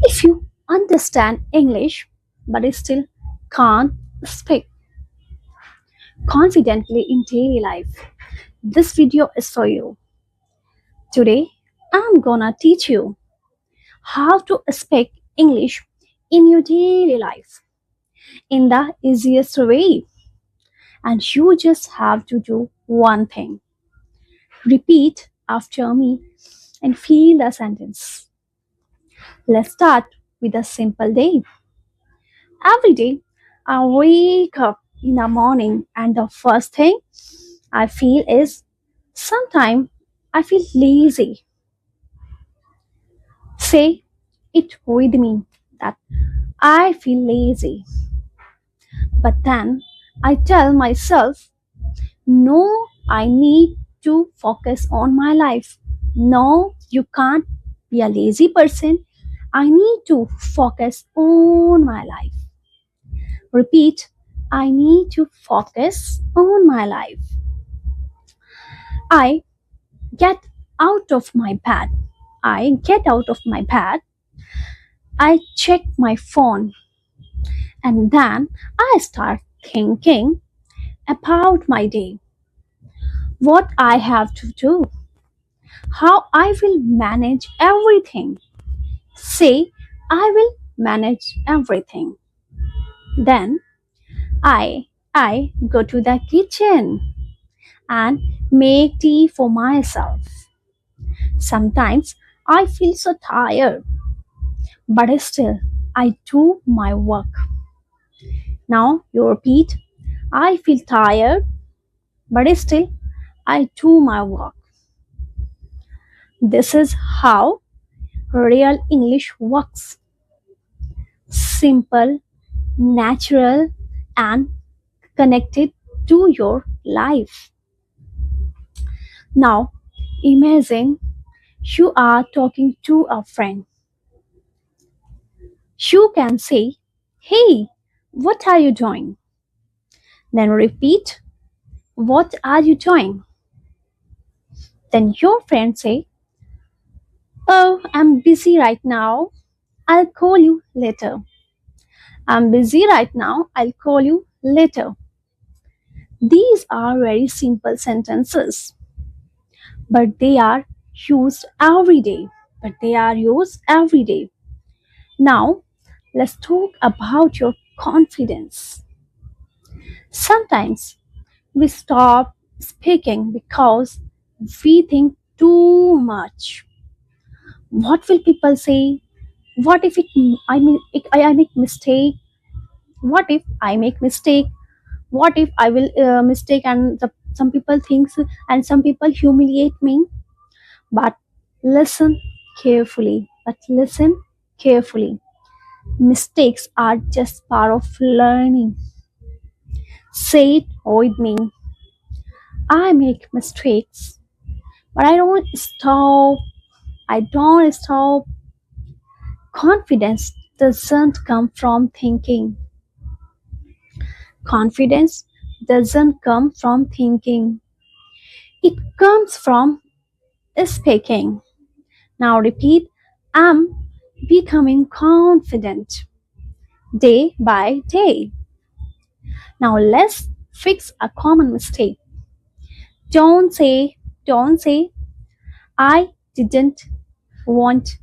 If you understand English but still can't speak confidently in daily life, this video is for you. Today, I'm gonna teach you how to speak English in your daily life in the easiest way. And you just have to do one thing: repeat after me and feel the sentence. Let's start with a simple day. Every day, I wake up in the morning, and the first thing I feel is sometimes I feel lazy. Say it with me that I feel lazy. But then I tell myself, no, I need to focus on my life. No, you can't be a lazy person. I need to focus on my life. Repeat, I need to focus on my life. I get out of my bed. I get out of my bed. I check my phone and then I start thinking about my day, what I have to do, how I will manage everything. Say, I will manage everything. Then I go to the kitchen and make tea for myself. Sometimes I feel so tired, but still I do my work. Now you repeat, I feel tired, but still I do my work. This is how real English works: simple, natural, and connected to your life. Now, imagine you are talking to a friend. You can say, "Hey, what are you doing?" Then repeat, "What are you doing?" Then your friend say, "Oh, I'm busy right now. I'll call you later." "I'm busy right now. I'll call you later." These are very simple sentences, but they are used every day. But they are used every day. Now, let's talk about your confidence. Sometimes we stop speaking because we think too much. What will people say? What if I make mistake? What if I make mistake? What if I will mistake and some people thinks and some people humiliate me? But listen carefully. But listen carefully. Mistakes are just part of learning. Say it with me. I make mistakes, but I don't stop. I don't stop. Confidence doesn't come from thinking. Confidence doesn't come from thinking. It comes from speaking. Now repeat, I'm becoming confident day by day. Now let's fix a common mistake. Don't say, don't say, I didn't want